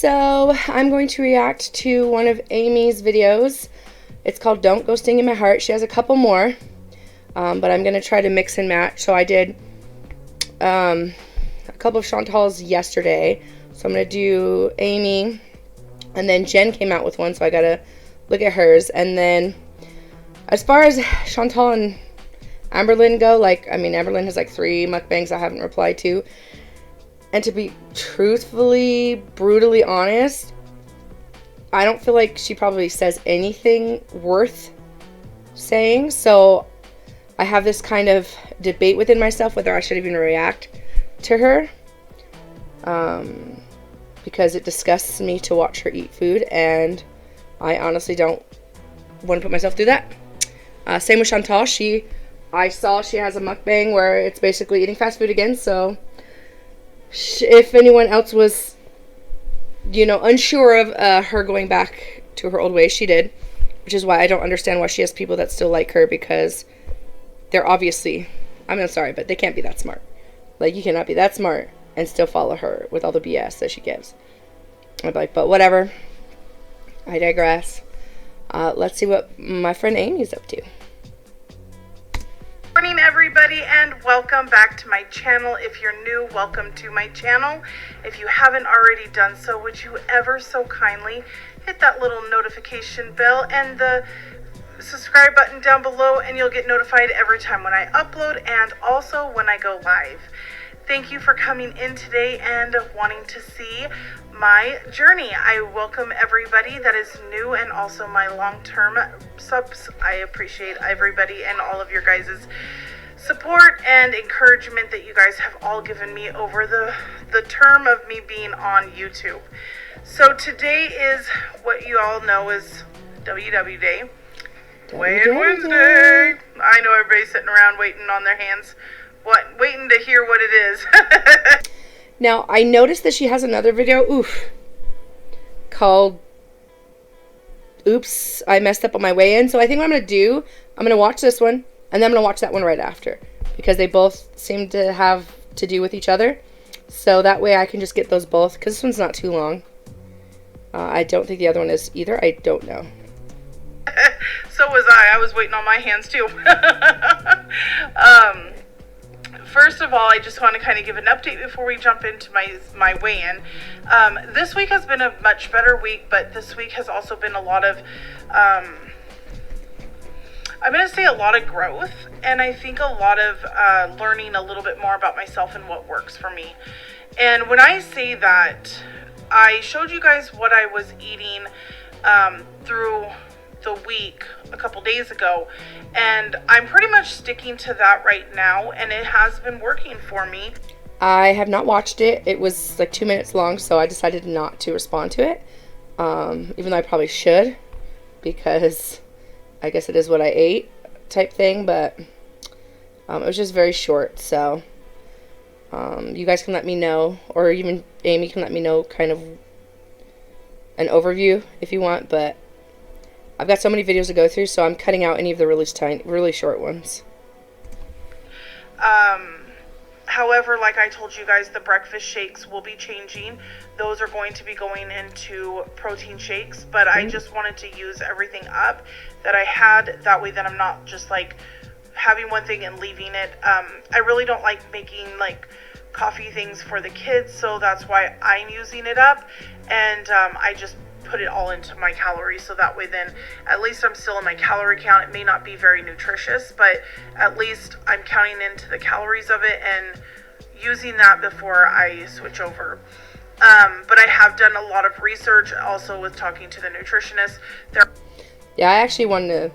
So I'm going to react to one of Amy's videos. It's called Don't Go Stinging My Heart. She has a couple more, but I'm going to try to mix and match. So I did a couple of Chantal's yesterday. So I'm going to do Amy, and then Jen came out with one, so I got to look at hers. And then as far as Chantal and Amberlynn go, Amberlynn has 3 mukbangs I haven't replied to. And to be truthfully, brutally honest, I don't feel like she probably says anything worth saying. So I have this kind of debate within myself whether I should even react to her. Because it disgusts me to watch her eat food, and I honestly don't want to put myself through that. Same with Chantal. I saw she has a mukbang where it's basically eating fast food again, so if anyone else was, unsure of her going back to her old ways, she did, which is why I don't understand why she has people that still like her, because they're obviously, I'm sorry, but they can't be that smart. You cannot be that smart and still follow her with all the BS that she gives. I'm like, but whatever. I digress. Let's see what my friend Amy's up to. Good morning, everybody, and welcome back to my channel. If you're new, welcome to my channel. If you haven't already done so, would you ever so kindly hit that little notification bell and the subscribe button down below, and you'll get notified every time when I upload and also when I go live. Thank you for coming in today and wanting to see my journey. I welcome everybody that is new and also my long-term subs. I appreciate everybody and all of your guys' support and encouragement that you guys have all given me over the term of me being on YouTube. So today is what you all know is WW Day. Weighing Wednesday. I know everybody's sitting around waiting on their hands. Waiting to hear what it is. Now, I noticed that she has another video, called Oops, I Messed Up on My Way In. So I think what I'm going to do, I'm going to watch this one, and then I'm going to watch that one right after, because they both seem to have to do with each other. So that way I can just get those both, because this one's not too long. I don't think the other one is either. I don't know. So was I. I was waiting on my hands, too. First of all, I just want to kind of give an update before we jump into my weigh-in. This week has been a much better week, but this week has also been a lot of, I'm going to say a lot of growth, and I think a lot of learning a little bit more about myself and what works for me. And when I say that, I showed you guys what I was eating through the week a couple days ago, and I'm pretty much sticking to that right now, and it has been working for me. I have not watched it. It was 2 minutes long, so I decided not to respond to it, even though I probably should, because I guess it is what I ate type thing, but it was just very short. So you guys can let me know, or even Amy can let me know kind of an overview if you want, but I've got so many videos to go through, so I'm cutting out any of the really short ones. However, like I told you guys, the breakfast shakes will be changing. Those are going to be going into protein shakes, but I just wanted to use everything up that I had. That way that I'm not just having one thing and leaving it. I really don't like making coffee things for the kids, so that's why I'm using it up. And I just put it all into my calories, so that way then at least I'm still in my calorie count. It may not be very nutritious, but at least I'm counting into the calories of it and using that before I switch over. But I have done a lot of research also with talking to the nutritionist. Yeah, I actually wanted to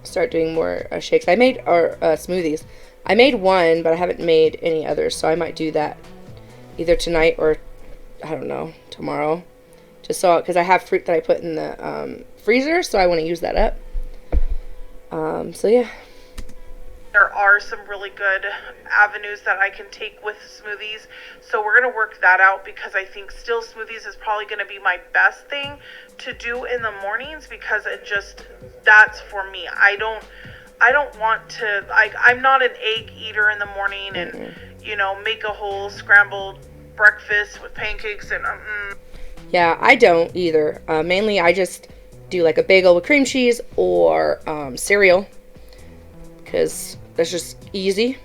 start doing more shakes. I made smoothies. I made one, but I haven't made any others, so I might do that either tonight or I don't know, tomorrow. Just so, because I have fruit that I put in the freezer, so I want to use that up. So yeah. There are some really good avenues that I can take with smoothies, so we're going to work that out, because I think still smoothies is probably going to be my best thing to do in the mornings, because that's for me. I don't want to, I'm not an egg eater in the morning and, make a whole scrambled breakfast with pancakes and Yeah, I don't either. Mainly, I just do like a bagel with cream cheese or cereal because that's just easy.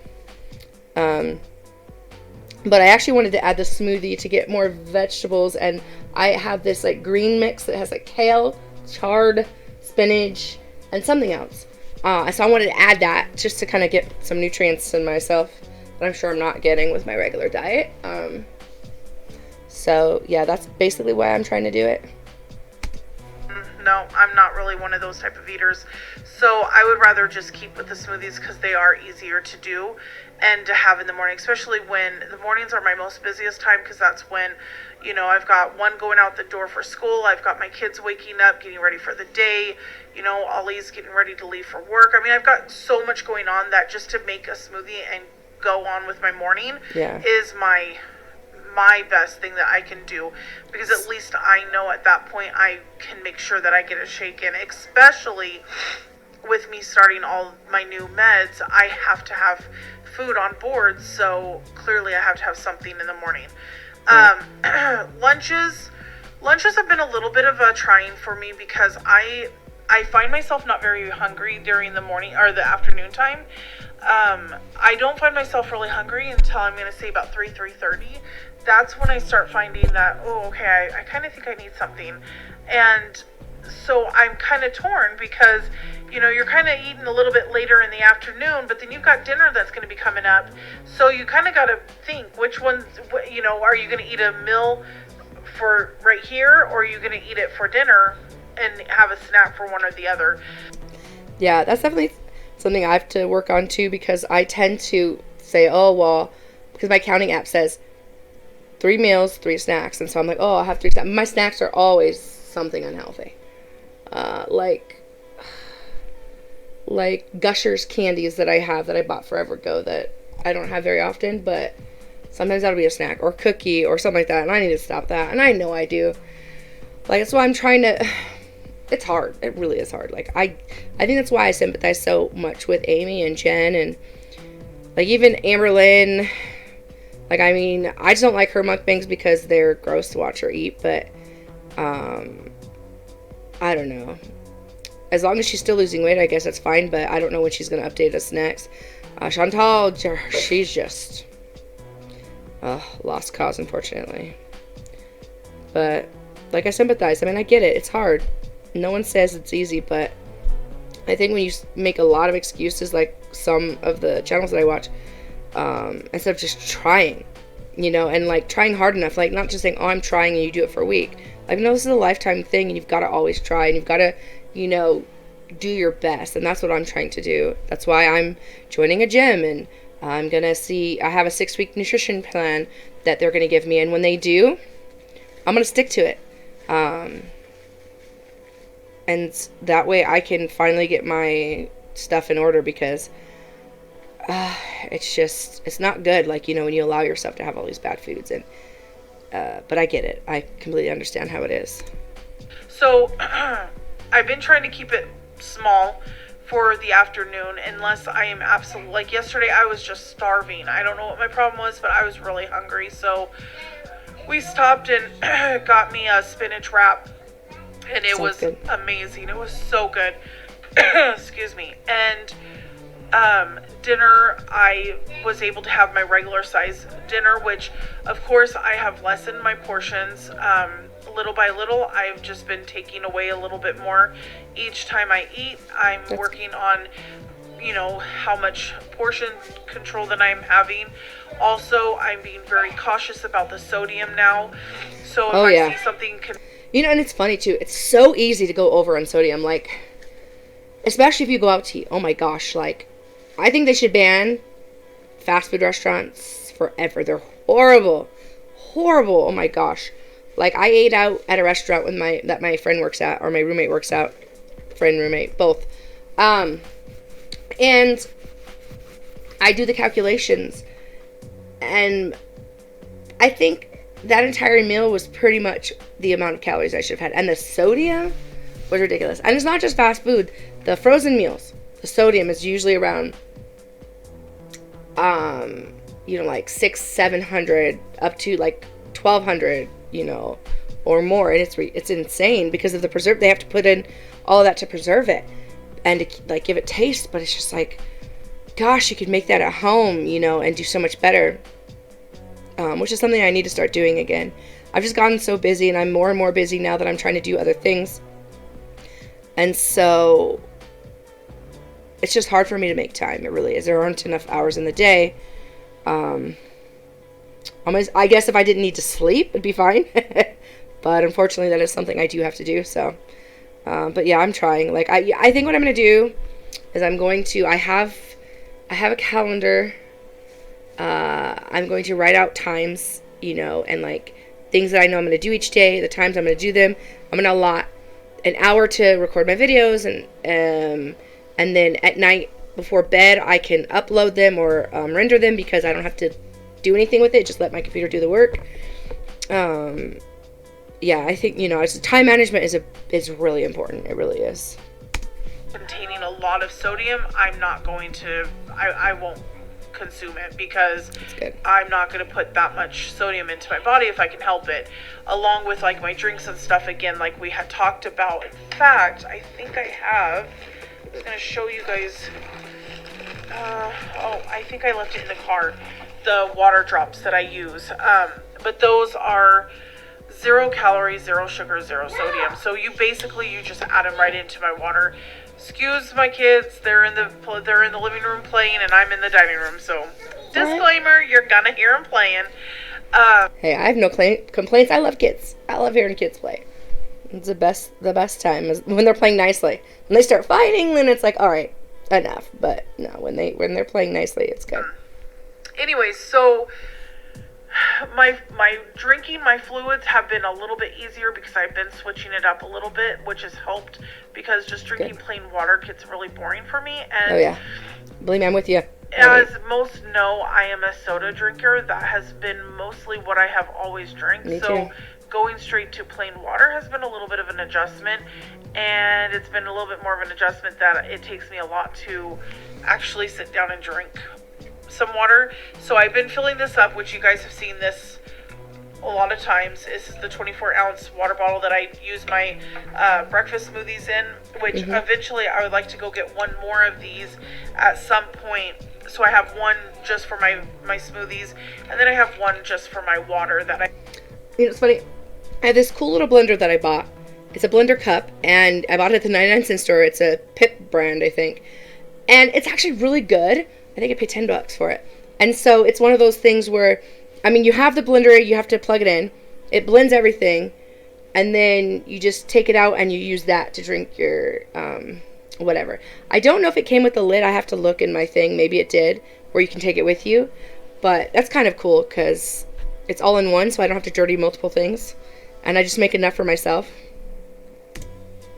But I actually wanted to add the smoothie to get more vegetables, and I have this like green mix that has like kale, chard, spinach, and something else. So I wanted to add that just to kind of get some nutrients in myself that I'm sure I'm not getting with my regular diet. So yeah, that's basically why I'm trying to do it. No, I'm not really one of those type of eaters. So I would rather just keep with the smoothies because they are easier to do and to have in the morning, especially when the mornings are my most busiest time, because that's when, you know, I've got one going out the door for school. I've got my kids waking up, getting ready for the day. You know, Ollie's getting ready to leave for work. I mean, I've got so much going on that just to make a smoothie and go on with my morning is my best thing that I can do, because at least I know at that point I can make sure that I get a shake in, especially with me starting all my new meds. I have to have food on board, so clearly I have to have something in the morning. Lunches have been a little bit of a trying for me because I find myself not very hungry during the morning or the afternoon time. I don't find myself really hungry until I'm going to say about 3:30. That's when I start finding that, oh, okay, I kind of think I need something. And so I'm kind of torn because, you know, you're kind of eating a little bit later in the afternoon, but then you've got dinner that's going to be coming up. So you kind of got to think which ones, you know, are you going to eat a meal for right here, or are you going to eat it for dinner and have a snack for one or the other? Yeah, that's definitely something I have to work on too, because I tend to say, oh, well, because my counting app says 3 meals, 3 snacks. And so I'm like, oh, I'll have 3 snacks. My snacks are always something unhealthy. Like Gushers candies that I have that I bought forever ago that I don't have very often, but sometimes that'll be a snack, or cookie or something like that. And I need to stop that. And I know I do. Like, that's why I'm trying to, it's hard. It really is hard. Like, I think that's why I sympathize so much with Amy and Jen and like even Amberlynn. Like, I mean, I just don't like her mukbangs because they're gross to watch her eat, but, I don't know. As long as she's still losing weight, I guess that's fine, but I don't know when she's going to update us next. Chantal, she's just, lost cause, unfortunately. But, like, I sympathize. I mean, I get it. It's hard. No one says it's easy, but I think when you make a lot of excuses, like some of the channels that I watch, instead of just trying, you know, and like trying hard enough, like not just saying, oh, I'm trying, and you do it for a week. Like, no, this is a lifetime thing, and you've got to always try, and you've got to, you know, do your best. And that's what I'm trying to do. That's why I'm joining a gym, and I'm going to see, I have a 6-week nutrition plan that they're going to give me. And when they do, I'm going to stick to it. And that way I can finally get my stuff in order, because it's not good, like, you know, when you allow yourself to have all these bad foods. And but I get it. I completely understand how it is. So I've been trying to keep it small for the afternoon, unless I am absolutely, like yesterday I was just starving. I don't know what my problem was, but I was really hungry. So we stopped and got me a spinach wrap, and it was good. Amazing. It was so good. Excuse me. And dinner, I was able to have my regular size dinner, which of course I have lessened my portions. Little by little, I've just been taking away a little bit more each time I eat. I'm working on, you know, how much portion control that I'm having. Also, I'm being very cautious about the sodium now. So if I see something, you know, and it's funny too, it's so easy to go over on sodium, like, especially if you go out to eat. Oh my gosh, like, I think they should ban fast food restaurants forever. They're horrible. Horrible. Oh my gosh. Like, I ate out at a restaurant with that my friend works at, or my roommate works at. Friend, roommate, both. And I do the calculations, and I think that entire meal was pretty much the amount of calories I should have had. And the sodium was ridiculous. And it's not just fast food. The frozen meals, the sodium is usually around, you know, like 600-700 up to like 1200, you know, or more, and it's insane because of the preserve. They have to put in all of that to preserve it and to like give it taste, but it's just like, gosh, you could make that at home, you know, and do so much better, which is something I need to start doing again. I've just gotten so busy, and I'm more and more busy now that I'm trying to do other things, and so it's just hard for me to make time. It really is. There aren't enough hours in the day. I guess if I didn't need to sleep, it'd be fine. But unfortunately, that is something I do have to do. So, but yeah, I'm trying. Like, I think what I'm going to do is I have a calendar. I'm going to write out times, you know, and like things that I know I'm going to do each day, the times I'm going to do them. I'm going to allot an hour to record my videos, and then at night before bed, I can upload them or render them because I don't have to do anything with it. Just let my computer do the work. Yeah, I think, you know, time management is really important. It really is. Containing a lot of sodium, I'm not going to, I won't consume it because I'm not going to put that much sodium into my body if I can help it. Along with like my drinks and stuff, again, like we had talked about. In fact, I think I have, I was going to show you guys, I think I left it in the car, the water drops that I use. But those are 0 calories, 0 sugar, 0 sodium. So you just add them right into my water. Excuse my kids, they're in the living room playing, and I'm in the dining room. So disclaimer, you're gonna hear them playing. Hey, I have no complaints. I love kids. I love hearing kids play. It's the best time is when they're playing nicely. When they start fighting, then it's like, all right, enough. But no, when they're playing nicely, it's good. Anyways, so my drinking, my fluids have been a little bit easier because I've been switching it up a little bit, which has helped because just drinking plain water gets really boring for me. And oh yeah, believe me, I'm with you. As most know, I am a soda drinker. That has been mostly what I have always drank. Me so too. Going straight to plain water has been a little bit of an adjustment, and it's been a little bit more of an adjustment that it takes me a lot to actually sit down and drink some water. So I've been filling this up, which you guys have seen this a lot of times. This is the 24-ounce water bottle that I use my breakfast smoothies in, which eventually I would like to go get one more of these at some point. So I have one just for my smoothies, and then I have one just for my water that You know, it's funny. I have this cool little blender that I bought. It's a blender cup, and I bought it at the 99-cent store. It's a Pip brand, I think. And it's actually really good. I think I paid $10 for it. And so it's one of those things where, I mean, you have the blender, you have to plug it in. It blends everything. And then you just take it out and you use that to drink your whatever. I don't know if it came with the lid. I have to look in my thing. Maybe it did, where you can take it with you. But that's kind of cool because it's all in one, so I don't have to dirty multiple things. And I just make enough for myself.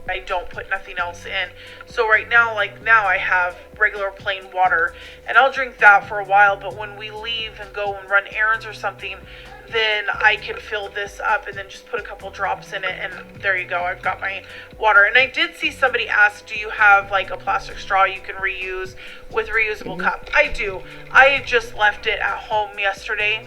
I don't put nothing else in. So right now, like now I have regular plain water, and I'll drink that for a while, but when we leave and go and run errands or something, then I can fill this up and then just put a couple drops in it, and there you go, I've got my water. And I did see somebody ask, do you have like a plastic straw you can reuse with reusable cup? I do. I just left it at home yesterday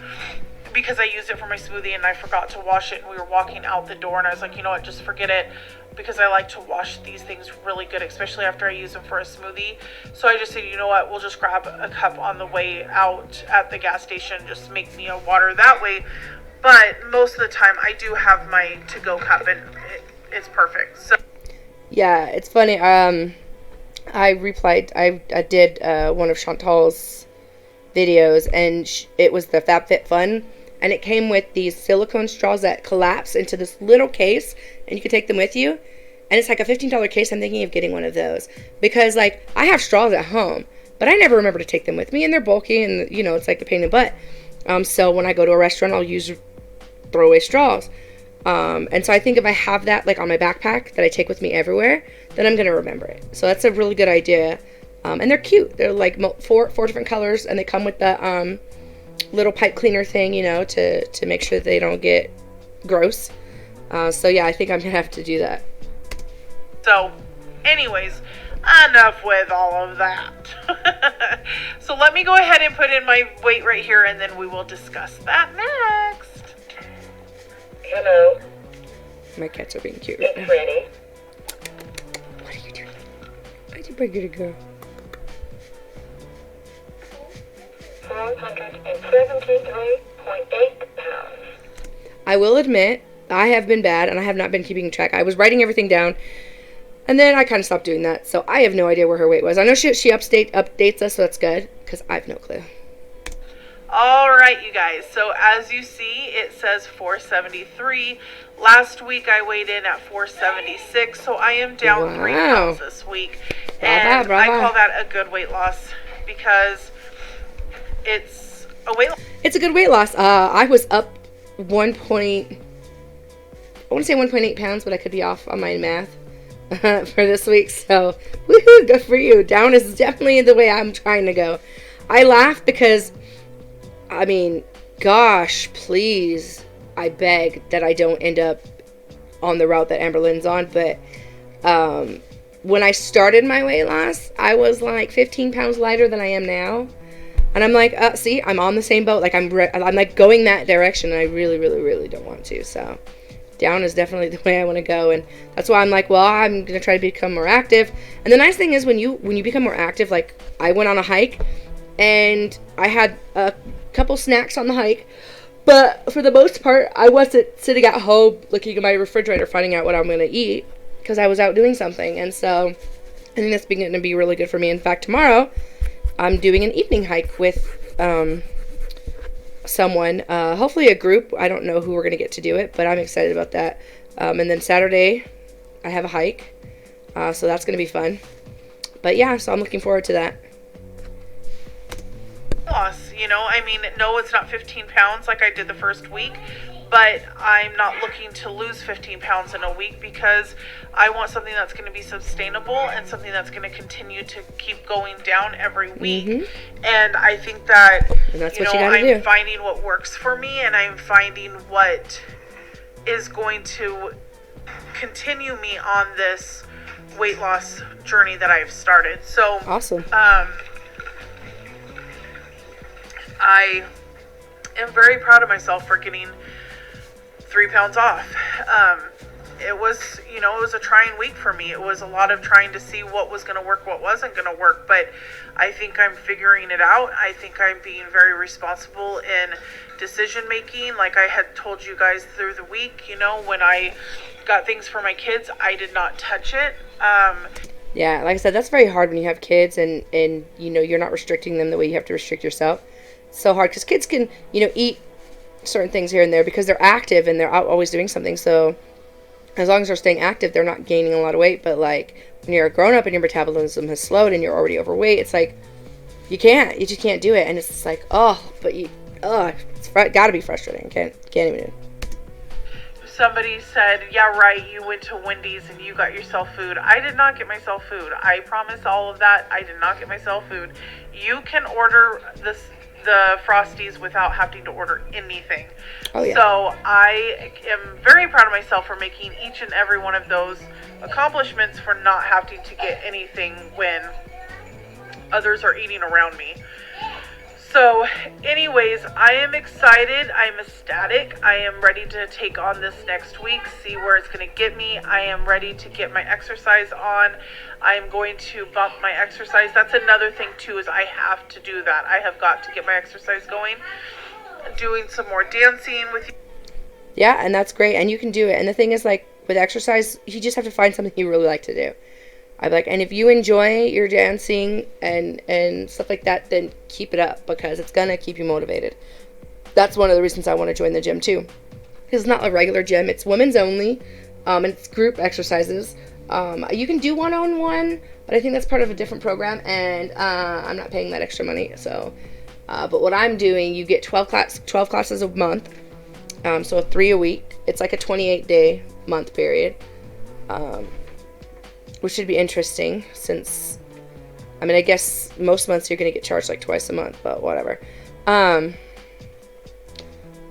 because I used it for my smoothie and I forgot to wash it, and we were walking out the door and I was like, you know what, just forget it, because I like to wash these things really good, especially after I use them for a smoothie. So I just said, you know what, we'll just grab a cup on the way out at the gas station, just make me a water that way. But most of the time I do have my to-go cup, and it's perfect. So yeah, it's funny. I did one of Chantal's videos, and it was the FabFitFun, and it came with these silicone straws that collapse into this little case, and you can take them with you, and it's like a $15 case. I'm thinking of getting one of those because, like, I have straws at home, but I never remember to take them with me, and they're bulky, and you know, it's like a pain in the butt. So when I go to a restaurant, I'll use throwaway straws. And so I think if I have that like on my backpack that I take with me everywhere, then I'm gonna remember it. So that's a really good idea. And they're cute. They're like four different colors, and they come with the little pipe cleaner thing, you know, to make sure that they don't get gross. So yeah, I think I'm gonna have to do that. So anyways, enough with all of that. So let me go ahead and put in my weight right here, and then we will discuss that next. Hello. My cats are being cute right now. Ready. What are you doing? Why'd you bring it a girl? 473.8 pounds. I will admit, I have been bad, and I have not been keeping track. I was writing everything down, and then I kind of stopped doing that, so I have no idea where her weight was. I know she updates us, so that's good, because I have no clue. All right, you guys. So as you see, it says 473. Last week I weighed in at 476, so I am down 3 pounds this week. And Brava. I call that a good weight loss because it's a weight loss. It's a good weight loss. I was up I want to say 1.8 pounds, but I could be off on my math for this week. So, woohoo, good for you. Down is definitely the way I'm trying to go. I laugh because, I mean, gosh, please, I beg that I don't end up on the route that Amberlynn's on. But when I started my weight loss, I was like 15 pounds lighter than I am now. And I'm like, see, I'm on the same boat. Like, I'm like going that direction, and I really, really, really don't want to. So, down is definitely the way I want to go, and that's why I'm like, well, I'm gonna try to become more active. And the nice thing is when you become more active, like I went on a hike, and I had a couple snacks on the hike, but for the most part, I wasn't sitting at home looking at my refrigerator, finding out what I'm gonna eat, because I was out doing something. And so, I think that's going to be really good for me. In fact, tomorrow, I'm doing an evening hike with someone, hopefully a group. I don't know who we're going to get to do it, but I'm excited about that. And then Saturday, I have a hike, so that's going to be fun. But yeah, so I'm looking forward to that. Loss, you know, I mean, no, it's not 15 pounds like I did the first week, but I'm not looking to lose 15 pounds in a week because I want something that's going to be sustainable and something that's going to continue to keep going down every week. Mm-hmm. And I think that, I'm finding what works for me, and I'm finding what is going to continue me on this weight loss journey that I've started. So awesome. I am very proud of myself for getting 3 pounds off. It was, it was a trying week for me. It was a lot of trying to see what was going to work, what wasn't going to work, but I think I'm figuring it out. I think I'm being very responsible in decision making. Like I had told you guys through the week, when I got things for my kids, I did not touch it. Yeah, like I said, that's very hard when you have kids and you're not restricting them the way you have to restrict yourself. It's so hard because kids can, eat certain things here and there because they're active and they're out always doing something. So as long as they're staying active, they're not gaining a lot of weight. But like when you're a grown up and your metabolism has slowed and you're already overweight, it's like you just can't do it. And it's just like, it's gotta be frustrating. Can't even do it. Somebody said, yeah, right, you went to Wendy's and you got yourself food. I did not get myself food. I promise all of that. I did not get myself food. You can order the Frosties without having to order anything. Oh, yeah. So I am very proud of myself for making each and every one of those accomplishments, for not having to get anything when others are eating around me. So anyways, I am excited. I'm ecstatic. I am ready to take on this next week, see where it's going to get me. I am ready to get my exercise on. I am going to bump my exercise. That's another thing too, is I have to do that. I have got to get my exercise going. Doing some more dancing with you. Yeah, and that's great. And you can do it. And the thing is, like, with exercise, you just have to find something you really like to do. And if you enjoy your dancing and stuff like that, then keep it up, because it's going to keep you motivated. That's one of the reasons I want to join the gym too. Because it's not a regular gym. It's women's only, and it's group exercises. You can do one-on-one, but I think that's part of a different program, and I'm not paying that extra money. So, but what I'm doing, you get 12 classes a month, so 3 a week. It's like a 28-day month period. Which should be interesting, since, I guess most months you're going to get charged like twice a month, but whatever.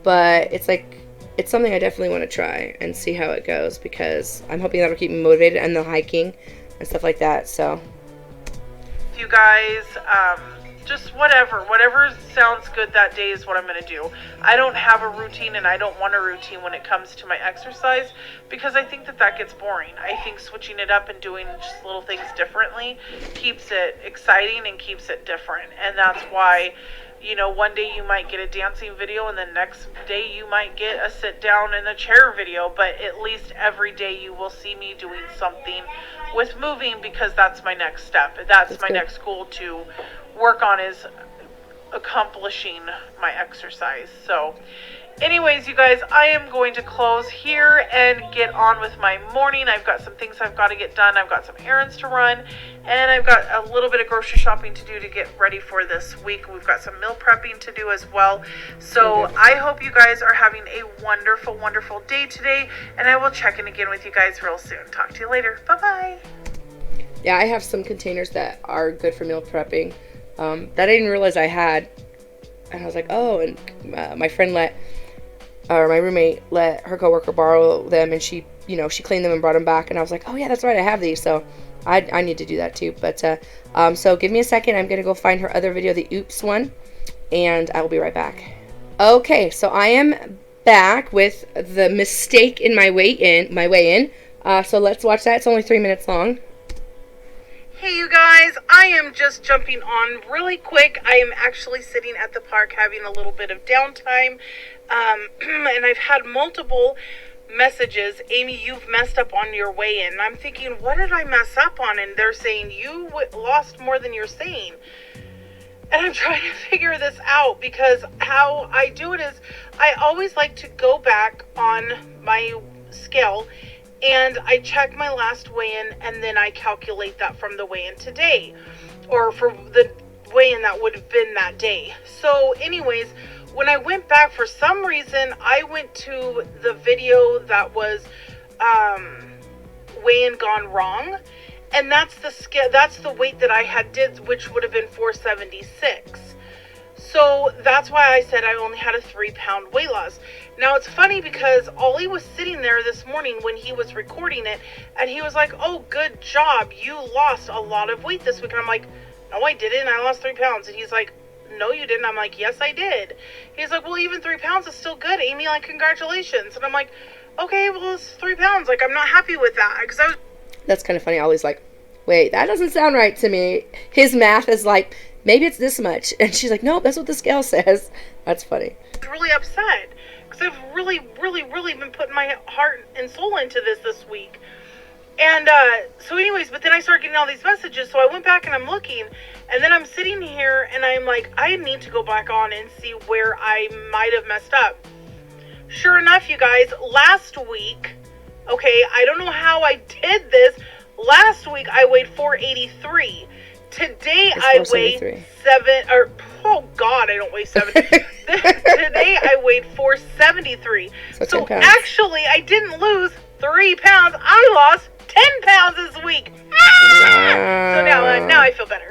But it's something I definitely want to try and see how it goes, because I'm hoping that'll keep me motivated, and the hiking and stuff like that, so. You guys, just whatever sounds good that day is what I'm going to do. I don't have a routine, and I don't want a routine when it comes to my exercise, because I think that gets boring. I think switching it up and doing just little things differently keeps it exciting and keeps it different. And that's why, you know, one day you might get a dancing video, and the next day you might get a sit down in a chair video, but at least every day you will see me doing something with moving, because that's my next step. That's my good. next goal to work on, is accomplishing my exercise. So anyways, you guys, I am going to close here and get on with my morning. I've got some things I've got to get done. I've got some errands to run, and I've got a little bit of grocery shopping to do to get ready for this week. We've got some meal prepping to do as well. So I hope you guys are having a wonderful, wonderful day today, and I will check in again with you guys real soon. Talk to you later. Bye-bye. Yeah, I have some containers that are good for meal prepping that I didn't realize I had. And I was like, oh, and my roommate let her coworker borrow them, and she cleaned them and brought them back. And I was like, oh yeah, that's right, I have these. So I need to do that too. But so give me a second. I'm going to go find her other video, the oops one, and I will be right back. Okay, so I am back with the mistake in my weigh-in. So let's watch that. It's only 3 minutes long. Hey you guys, I am just jumping on really quick. I am actually sitting at the park having a little bit of downtime, and I've had multiple messages. Amy, you've messed up on your weigh-in. And I'm thinking, what did I mess up on? And they're saying you lost more than you're saying. And I'm trying to figure this out, because how I do it is I always like to go back on my scale and I check my last weigh-in, and then I calculate that from the weigh-in today, or for the weigh-in that would have been that day. So anyways, when I went back, for some reason, I went to the video that was weigh-in gone wrong, and that's the weight that I had did, which would have been 476. So that's why I said I only had a 3-pound weight loss. Now it's funny, because Ollie was sitting there this morning when he was recording it, and he was like, oh, good job, you lost a lot of weight this week. And I'm like, no, I didn't. I lost 3 pounds. And he's like, no, you didn't. I'm like, yes, I did. He's like, well, even 3 pounds is still good, Amy. Like, congratulations. And I'm like, okay, well, it's 3 pounds. Like, I'm not happy with that. That's kind of funny. Ollie's like, wait, that doesn't sound right to me. His math is like, maybe it's this much. And she's like, nope, that's what the scale says. That's funny. I was really upset, because I've really, really, really been putting my heart and soul into this week. And so anyways, but then I started getting all these messages, so I went back and I'm looking, and then I'm sitting here and I'm like, I need to go back on and see where I might have messed up. Sure enough, you guys, last week, okay, I don't know how I did this. Last week I weighed 483. Today I weigh oh God, I don't weigh 7. Today I weighed 473. So actually I didn't lose 3 pounds. I lost 10 pounds this week. Ah! So now I feel better.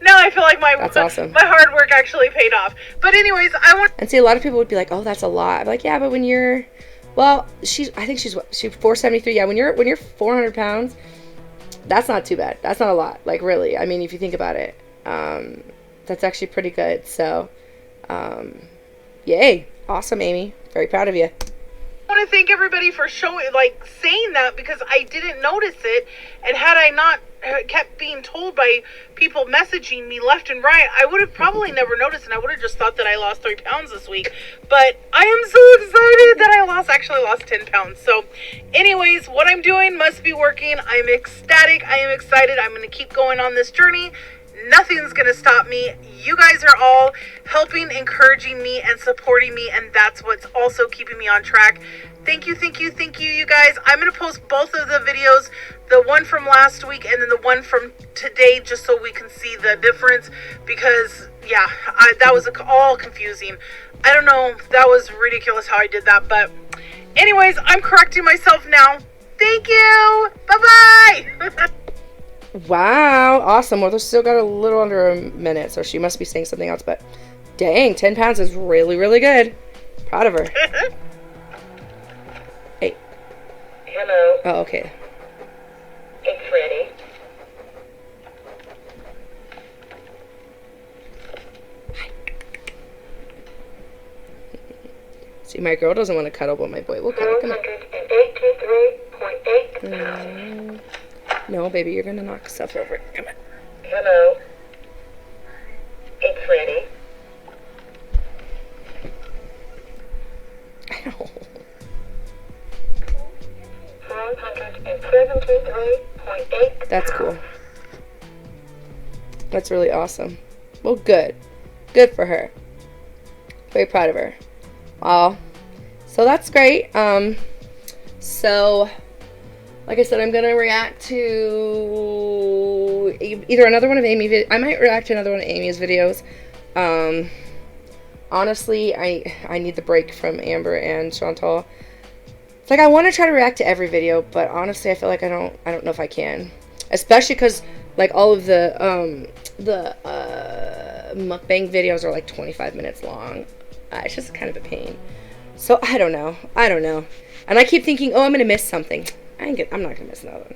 Now I feel like that's awesome. My hard work actually paid off. But anyways, and see, a lot of people would be like, oh, that's a lot. I'm like, yeah, but when you're, well, she's 473. Yeah, when you're 400 pounds, that's not too bad. That's not a lot. Like, really. I mean, if you think about it, that's actually pretty good. So, yay. Awesome, Amy. Very proud of you. I want to thank everybody for saying that, because I didn't notice it, and had I not kept being told by people messaging me left and right, I would have probably never noticed, and I would have just thought that I lost 3 pounds this week. But I am so excited that I actually lost 10 pounds. So anyways, what I'm doing must be working. I'm ecstatic. I am excited. I'm going to keep going on this journey. Nothing's going to stop me. You guys are all helping, encouraging me, and supporting me, and that's what's also keeping me on track. Thank you, you guys. I'm going to post both of the videos, the one from last week and then the one from today, just so we can see the difference, because, yeah, that was all confusing. I don't know. That was ridiculous how I did that, but anyways, I'm correcting myself now. Thank you. Bye-bye. Wow, awesome. Well, there's still got a little under a minute, so she must be saying something else, but dang, 10 pounds is really, really good. Proud of her. Hey. Hello. Oh, okay. It's ready. See, my girl doesn't want to cuddle, but my boy will cuddle. Come on. 183.8. No, baby, you're going to knock stuff over. Come on. Hello. It's ready. Ow. 473.8. That's cool. That's really awesome. Well, good. Good for her. Very proud of her. Wow. So that's great. So, like I said, I'm going to react to either another one of Amy. I might react to another one of Amy's videos. Honestly, I need the break from Amber and Chantal. It's like I want to try to react to every video, but honestly, I feel like I don't know if I can. Especially because like all of the mukbang videos are like 25 minutes long. It's just kind of a pain. So I don't know. And I keep thinking, oh, I'm gonna miss something. I'm not gonna miss another one.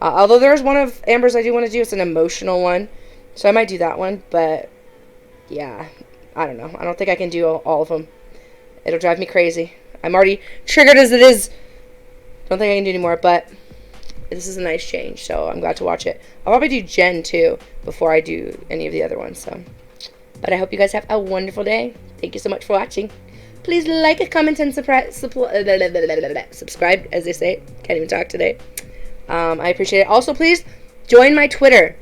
Although there's one of Amber's I do want to do. It's an emotional one, so I might do that one. But yeah, I don't know. I don't think I can do all of them. It'll drive me crazy. I'm already triggered as it is. Don't think I can do any more, but this is a nice change, so I'm glad to watch it. I'll probably do Jen too before I do any of the other ones. So, but I hope you guys have a wonderful day. Thank you so much for watching. Please like, comment, and subscribe, as they say. Can't even talk today. I appreciate it. Also, please join my Twitter.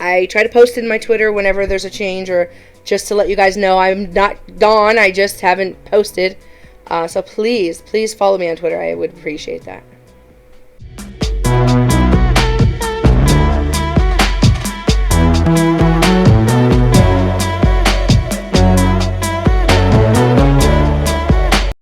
I try to post in my Twitter whenever there's a change, or just to let you guys know I'm not gone. I just haven't posted. So please follow me on Twitter. I would appreciate that.